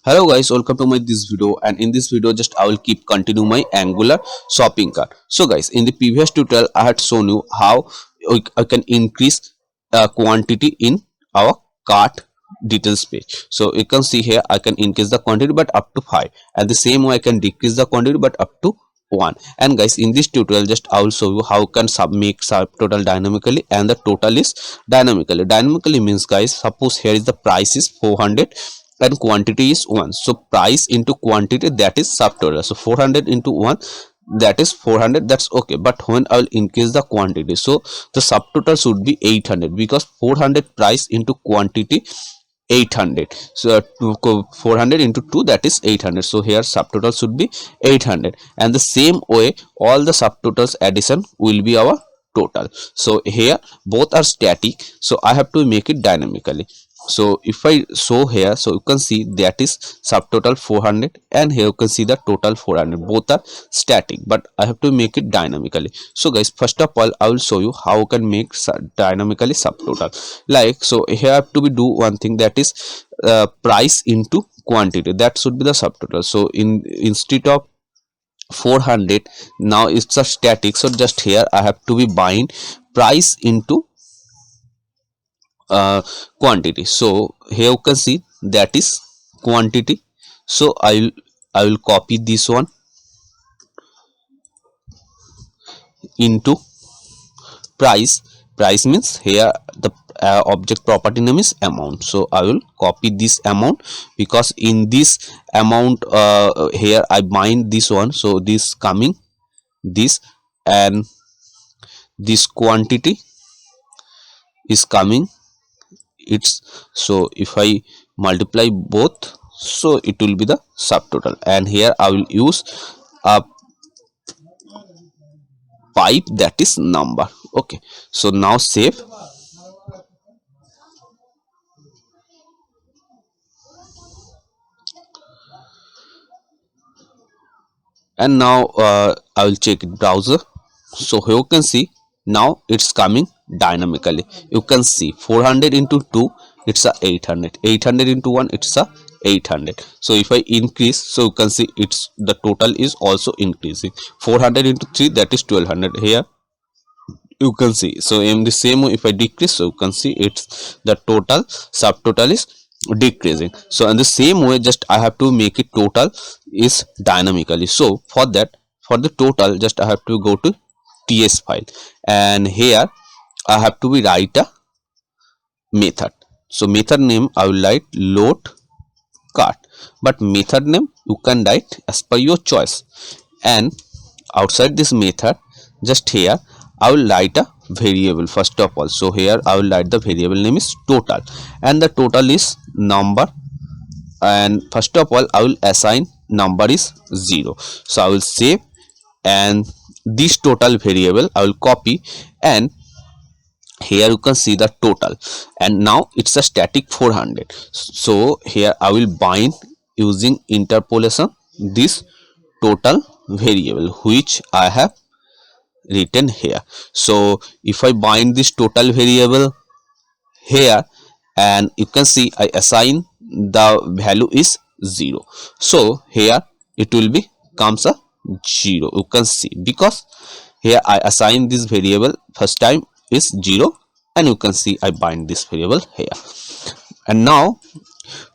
Hello guys, welcome to my this video, and in this video just I will keep continue my Angular shopping cart. So guys, in the previous tutorial I had shown you how I can increase quantity in our cart details page. So you can see here I can increase the quantity but up to 5, and the same way I can decrease the quantity but up to 1. And guys, in this tutorial just I will show you how can make subtotal dynamically, and the total is dynamically means guys, suppose here is the price is 400 and quantity is 1, so price into quantity, that is subtotal. So 400 into 1, that is 400, that's okay. But when I will increase the quantity, so the subtotal should be 800, because 400 price into quantity 800, so 400 into 2, that is 800. So here subtotal should be 800, and the same way all the subtotals addition will be our total. So here both are static, so I have to make it dynamically. So if I show here, so you can see that is subtotal 400, and here you can see the total 400. Both are static, but I have to make it dynamically. So guys, first of all I will show you how you can make dynamically subtotal. Like, so here I have to be do one thing, that is price into quantity, that should be the subtotal. So instead of 400, now it's a static, so just here I have to be bind price into quantity. So here you can see that is quantity. So I will copy this one into price means here the object property name is amount, so I will copy this amount, because in this amount here I bind this one, so this coming this, and this quantity is coming it's. So if I multiply both, so it will be the subtotal, and here I will use a pipe, that is number. Okay, so now save, and now I will check it browser. So here you can see now it's coming dynamically. You can see 400 into 2, it's a 800, 800 into 1, it's a 800. So if I increase, so you can see it's the total is also increasing. 400 into 3, that is 1200. Here you can see, so in the same way if I decrease, so you can see it's the total subtotal is decreasing. So in the same way just I have to make it total is dynamically. So for that, for the total, just I have to go to ts file, and here I have to be write a method. So method name I will write load cart, but method name you can write as per your choice. And outside this method, just here I will write a variable first of all. So here I will write the variable name is total, and the total is number, and first of all I will assign number is 0. So I will save, and this total variable I will copy, and here you can see the total, and now it's a static 400. So here I will bind using interpolation this total variable which I have written here. So if I bind this total variable here, and you can see I assign the value is 0, so here it will be comes a 0. You can see, because here I assign this variable first time is 0, and you can see I bind this variable here. And now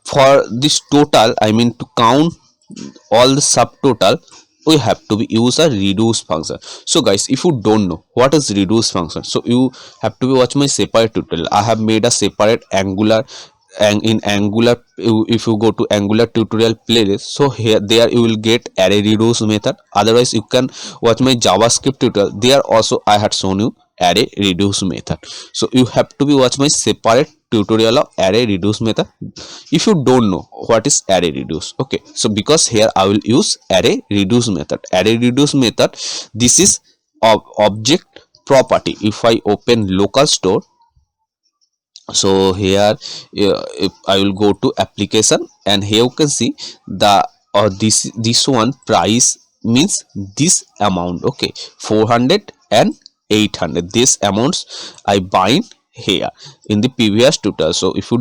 for this total, I mean to count all the subtotal, we have to be use a reduce function. So guys, if you don't know what is reduce function, so you have to be watch my separate tutorial. I have made a separate Angular, and in Angular, if you go to Angular tutorial playlist, so here there you will get array reduce method. Otherwise you can watch my JavaScript tutorial, there also I had shown you array reduce method. So you have to be watch my separate tutorial of array reduce method if you don't know what is array reduce. Okay, so because here I will use array reduce method. Array reduce method, this is object property. If I open local store, so here if I will go to application, and here you can see the this one price means this amount. Okay, 400 and 800, this amounts I bind here in the previous tutorial. So if you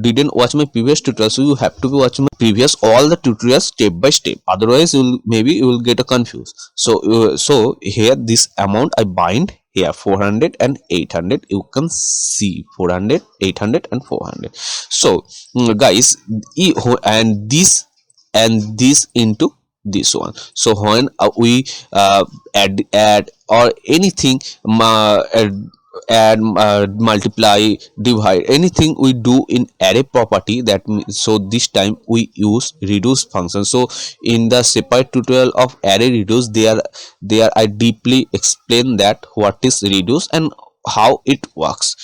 didn't watch my previous tutorial, so you have to be watching my previous all the tutorials step by step, otherwise you will get a confused. So here this amount I bind here 400 and 800. You can see 400, 800 and 400. So guys, and this into this one. So when we add or anything, add, multiply, divide, anything we do in array property, that means, so this time we use reduce function. So in the separate tutorial of array reduce, there I deeply explain that what is reduce and how it works,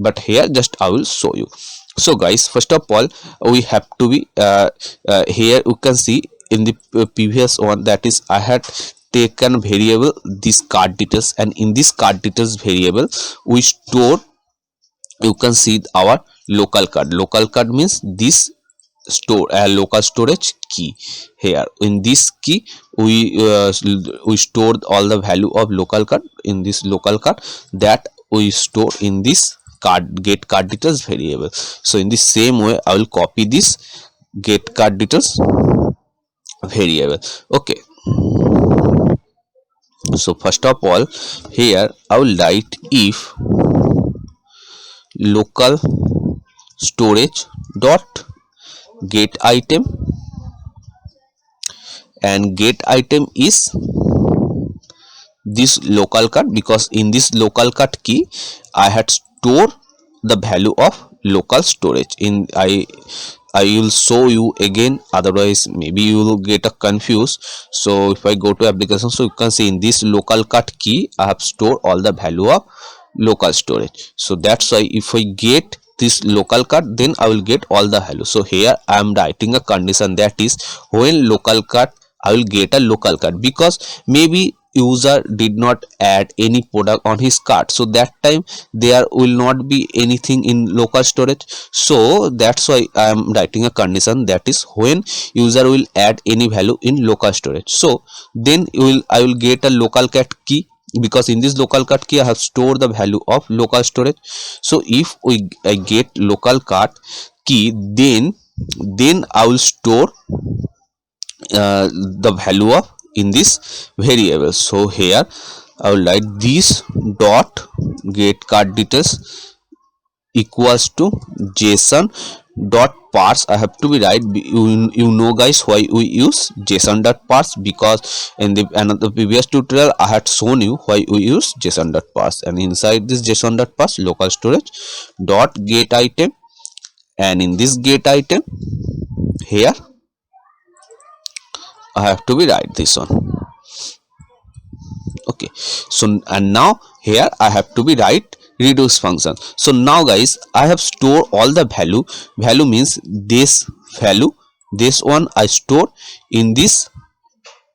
but here just I will show you. So guys, first of all, we have to be here you can see in the previous one, that is I had taken variable this card details, and in this card details variable we store, you can see our local card. Local card means this store local storage key. Here in this key we stored all the value of local card. In this local card, that we store in this card get card details variable. So in the same way I will copy this get card details variable. Okay, so first of all, here I will write if local storage dot get item, and get item is this local card, because in this local card key I had stored the value of local storage. In I will show you again, otherwise maybe you will get a confused. So if I go to application, so you can see in this local card key I have stored all the value of local storage. So that's why if I get this local card, then I will get all the value. So here I am writing a condition, that is when local card I will get a local card, because maybe user did not add any product on his cart, so that time there will not be anything in local storage. So that's why I am writing a condition, that is when user will add any value in local storage, so then I will get a local cart key, because in this local cart key I have stored the value of local storage. So if I get local cart key, then I will store the value of in this variable. So here I will write this dot get card details equals to JSON dot parse. I have to be right, you know guys why we use JSON dot parse, because in the another previous tutorial I had shown you why we use JSON dot parse, and inside this JSON dot parse local storage dot get item, and in this get item here I have to be write this one. Okay, so and now here I have to be write reduce function. So now guys, I have stored all the value means this value, this one I store in this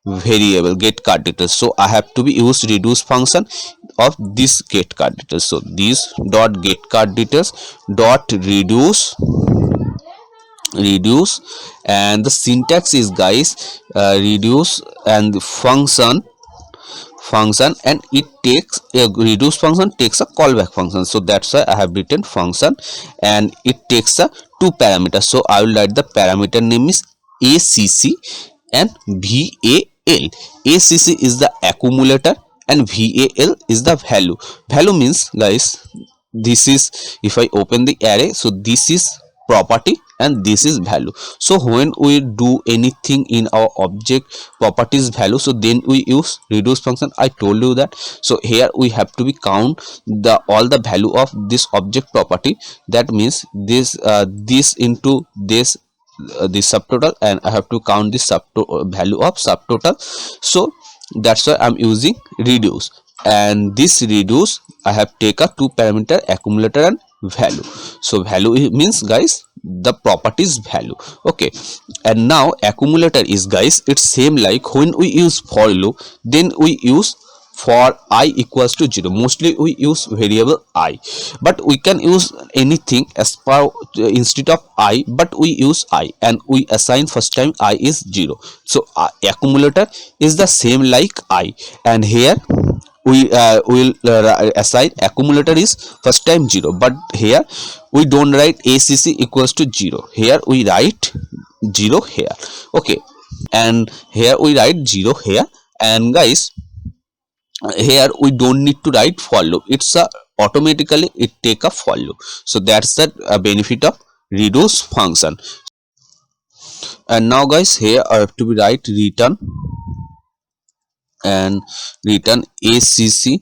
variable get card details. So I have to be use reduce function of this get card details. So this dot get card details dot reduce, and the syntax is guys reduce and the function, and it takes a reduce function takes a callback function. So that's why I have written function, and it takes a two parameters. So I will write the parameter name is ACC and VAL. ACC is the accumulator and VAL is the value. Value means guys, this is, if I open the array, so this is property and this is value. So when we do anything in our object properties value, so then we use reduce function. I told you that. So here we have to be count the all the value of this object property, that means this this into this this subtotal, and I have to count this value of subtotal. So that's why I'm using reduce, and this reduce I have take a two parameter accumulator and value. So value means guys the properties value. Okay, and now accumulator is guys, it's same like when we use for loop, then we use for I equals to 0. Mostly we use variable I, but we can use anything as per instead of I, but we use I and we assign first time I is 0. So accumulator is the same like I, and here we will assign accumulator is first time 0, but here we don't write ACC equals to 0. Here we write 0 here. Okay, and here we write 0 here. And guys, here we don't need to write for loop. It's a automatically it take a for loop. So that's the benefit of reduce function. And now guys, here I have to be write return and return ACC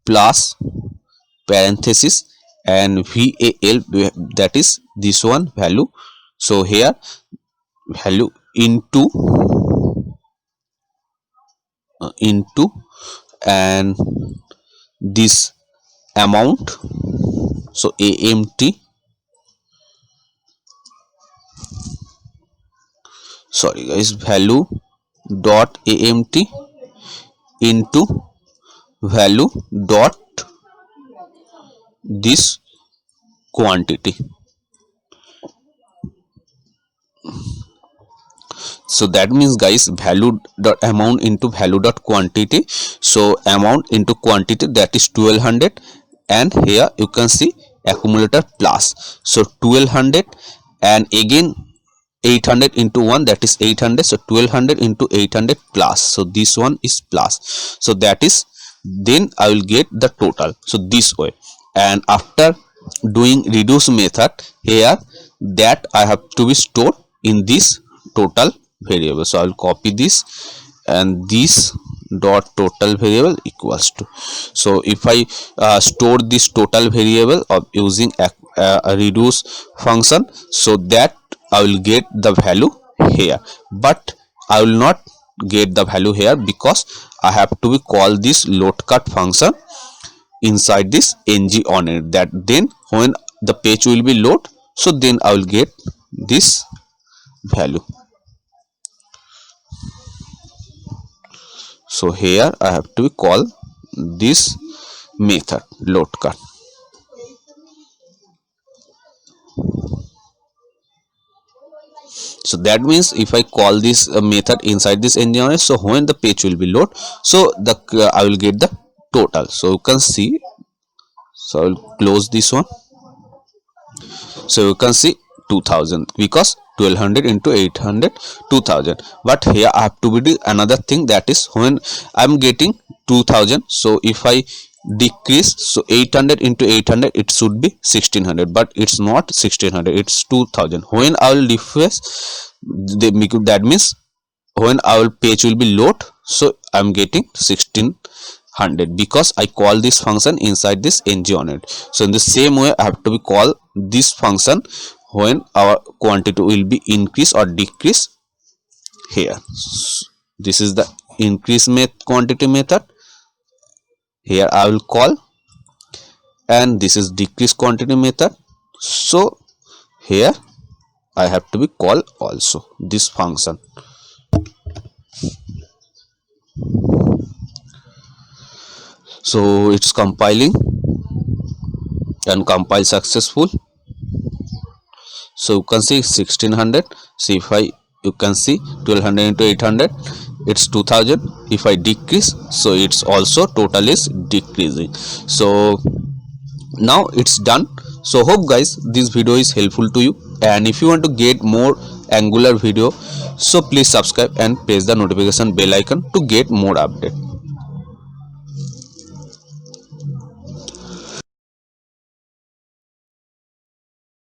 plus parenthesis and VAL, that is this one value. So here value into and this amount, so AMT, sorry guys, value dot AMT into value dot this quantity. So that means guys, value dot amount into value dot quantity. So amount into quantity, that is 1200, and here you can see accumulator plus, so 1200, and again 800 into 1, that is 800. So 1200 into 800 plus, so this one is plus, so that is, then I will get the total. So this way, and after doing reduce method, here that I have to be stored in this total variable. So I will copy this, and this dot total variable equals to, so if I store this total variable of using a reduce function, so that I will get the value here, but I will not get the value here because I have to be call this load cut function inside this ng on it, that then when the page will be load, so then I will get this value. So here I have to call this method load cut. So that means if I call this method inside this engine, so when the page will be load, so the I will get the total. So you can see, so I will close this one. So you can see 2000 because 1200 into 800 2000. But here I have to do another thing, that is when I am getting 2000, so if I decrease, so 800 into 800 it should be 1600, but it's not 1600, it's 2000. When I will refresh, that means when our page will be load, so I'm getting 1600 because I call this function inside this ng on it. So in the same way I have to be call this function when our quantity will be increase or decrease here. This is the increase quantity method, here I will call, and this is decrease quantity method. So here I have to be call also this function. So it's compiling and compile successful. So you can see 1600. So if I, you can see 1200 into 800, it's 2000. If I decrease, so it's also total is decreasing. So now it's done. So hope guys this video is helpful to you, and if you want to get more Angular video, so please subscribe and press the notification bell icon to get more update.